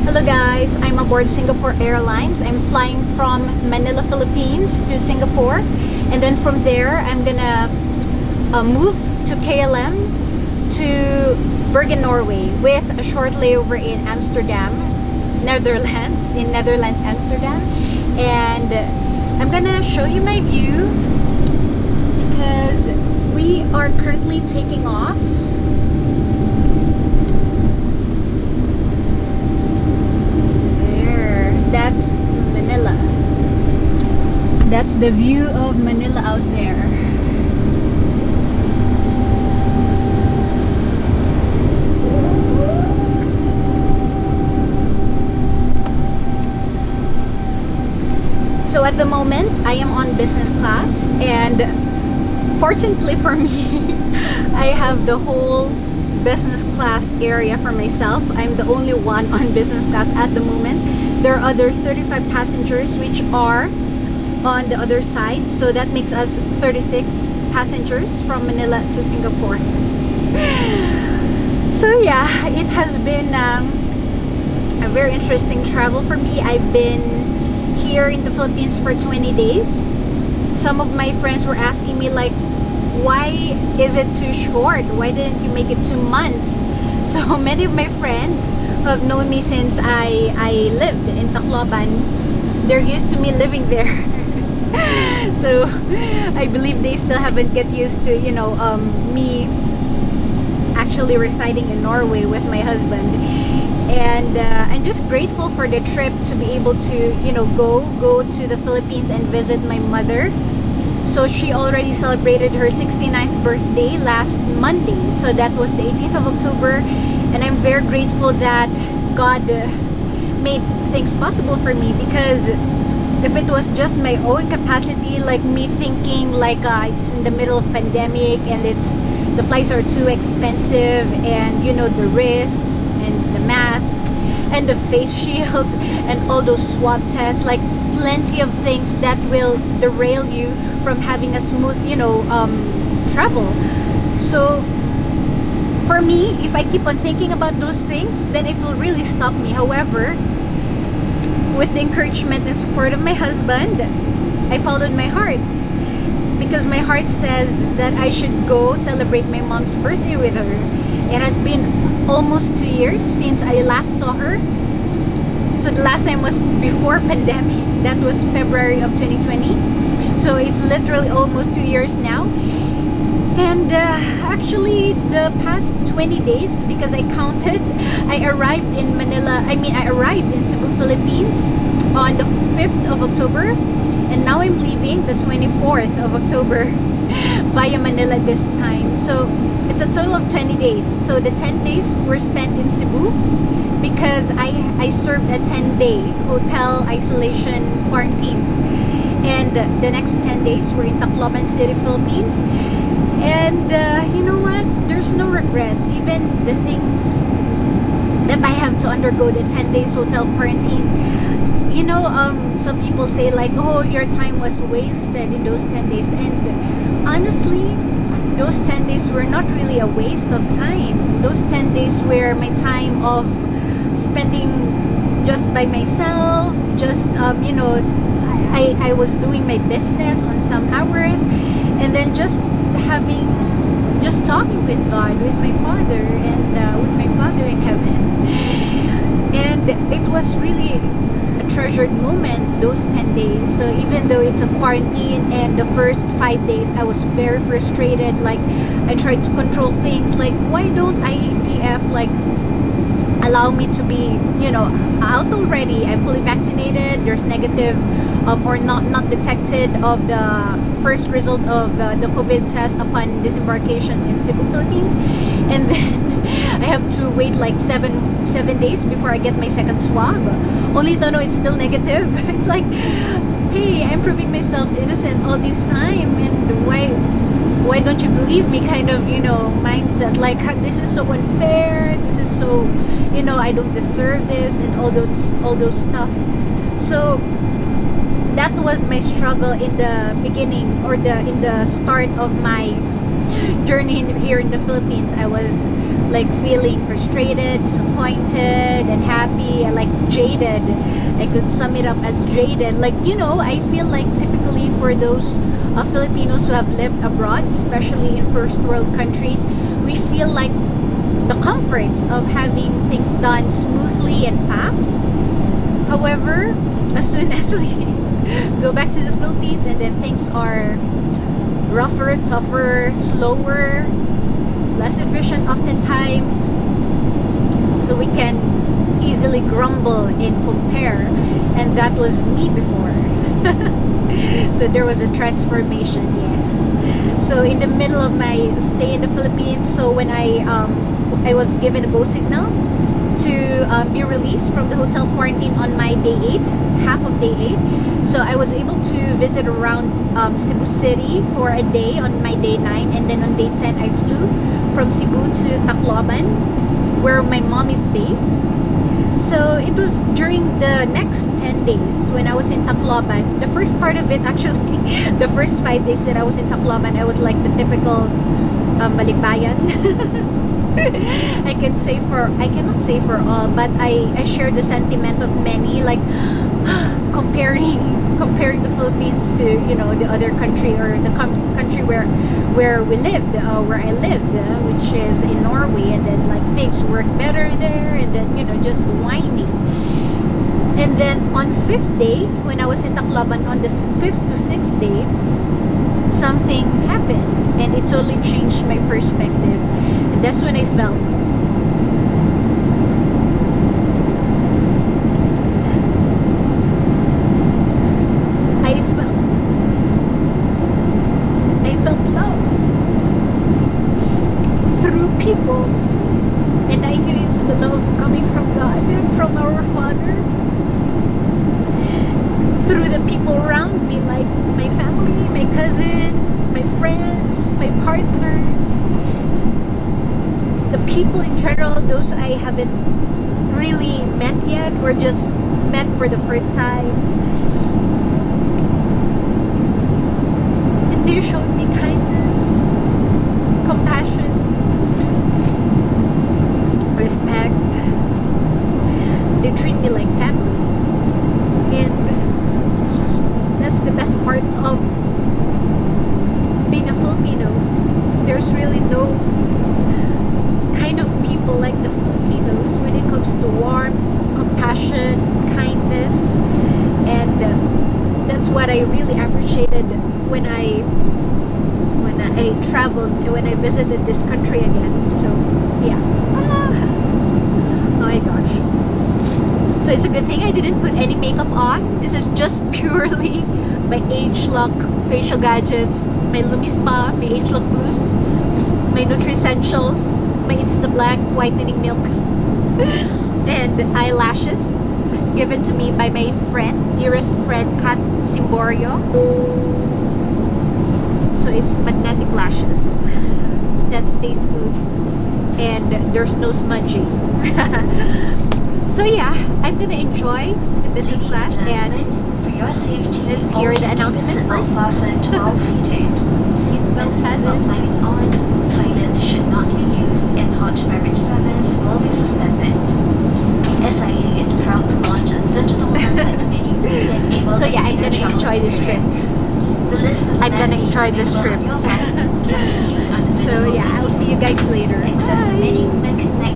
Hello guys, I'm aboard Singapore Airlines. I'm flying from Manila, Philippines to Singapore, and then from there I'm gonna move to KLM to Bergen, Norway, with a short layover in Amsterdam, Netherlands, Amsterdam. And I'm gonna show you my view because we are currently taking off. That's Manila. That's the view of Manila out there. So at the moment, I am on business class, and fortunately for me, I have the whole business class area for myself. I'm the only one on business class at the moment. There are other 35 passengers which are on the other side, so that makes us 36 passengers from Manila to Singapore. So yeah, it has been a very interesting travel for me. I've been here in the Philippines for 20 days. Some of my friends were asking me like, why is it too short? Why didn't you make it 2 months? So many of my friends who have known me since I lived in Tacloban, they're used to me living there. So I believe they still haven't get used to, me actually residing in Norway with my husband. And I'm just grateful for the trip to be able to, go to the Philippines and visit my mother. So she already celebrated her 69th birthday last Monday. So that was the 18th of October. And I'm very grateful that God made things possible for me, because if it was just my own capacity, like me thinking like it's in the middle of pandemic and the flights are too expensive, and the risks and the masks and the face shields and all those swab tests, like plenty of things that will derail you from having a smooth travel. So for me, if I keep on thinking about those things, then it will really stop me. However, with the encouragement and support of my husband, I followed my heart, because my heart says that I should go celebrate my mom's birthday with her. It has been almost 2 years since I last saw her. So the last time was before pandemic. That was February of 2020. So it's literally almost 2 years now. And actually the past 20 days, because I counted, I arrived in Cebu, Philippines on the 5th of October, and now I'm leaving the 24th of October via Manila this time. So it's a total of 20 days. So the 10 days were spent in Cebu, because I served a 10-day hotel isolation quarantine, and the next 10 days were in Tacloban City, Philippines. And you know what? There's no regrets. Even the things that I have to undergo, the 10 days hotel quarantine. Some people say like, oh, your time was wasted in those 10 days. And honestly, those 10 days were not really a waste of time. Those 10 days were my time of spending just by myself. Just, I was doing my business on some hours, and then just talking with God, with my Father, and with my Father in heaven. And it was really a treasured moment, those 10 days. So even though it's a quarantine, and the first 5 days I was very frustrated, like I tried to control things, like why don't IATF like allow me to be out already? I'm fully vaccinated, there's negative or not detected of the first result of the COVID test upon disembarkation in Cebu, Philippines. And then I have to wait like seven days before I get my second swab, only to know it's still negative. It's like, hey, I'm proving myself innocent all this time, and why don't you believe me kind of mindset, like this is so unfair, this is so I don't deserve this, and all those stuff. So that was my struggle in the beginning, or in the start of my journey here in the Philippines. I was like feeling frustrated, disappointed, and happy, like jaded. I could sum it up as jaded. Like, you know, I feel like typically for those Filipinos who have lived abroad, especially in first world countries, we feel like the comforts of having things done smoothly and fast. However, as soon as we go back to the Philippines and then things are rougher, tougher, slower, less efficient oftentimes, so we can easily grumble and compare, and that was me before. So there was a transformation, yes. So in the middle of my stay in the Philippines, so when I was given a go signal to be released from the hotel quarantine on my day 8, half of day 8. So I was able to visit around Cebu City for a day on my day 9, and then on day 10 I flew from Cebu to Tacloban, where my mom is based. So it was during the next 10 days when I was in Tacloban. The first part of it, actually, the first 5 days that I was in Tacloban, I was like the typical Balikbayan. I cannot say for all, but I share the sentiment of many, like comparing the Philippines to, you know, the other country, or the country where we lived, where I lived, which is in Norway, and then like things work better there, and then, you know, just whining. And then on 5th day, when I was in Tacloban, on the 5th to 6th day, something happened, and it totally changed my perspective. And that's when I felt love through people, and I knew it's the love coming from God and from our Father through the people around me, like my family, my cousin, my friends, my partners, the people in general, those I haven't really met yet, or just met for the first time. And they showed me kindness, compassion, respect. They treat me like family. And that's the best part of being a Filipino. There's really no kind of people like the Filipinos when it comes to warmth, compassion, kindness, and that's what I really appreciated when I traveled, when I visited this country again. So yeah. Oh my gosh. So it's a good thing I didn't put any makeup on. This is just purely my Age Lock facial gadgets, my Lumi Spa, my Age Lock Boost, my Nutri-Essentials, my Insta Black whitening milk, and eyelashes given to me by my friend, dearest friend, Kat Simborio. So it's magnetic lashes that stay smooth and there's no smudging. So yeah, I'm gonna enjoy the business class, and let's hear the announcement first. Seatbelt fasten. Toilets should not be used, and hot beverage service will be suspended. SIA is proud to launch a digital sunset menu to enable So yeah, I'm gonna enjoy this trip. I'm gonna enjoy this trip.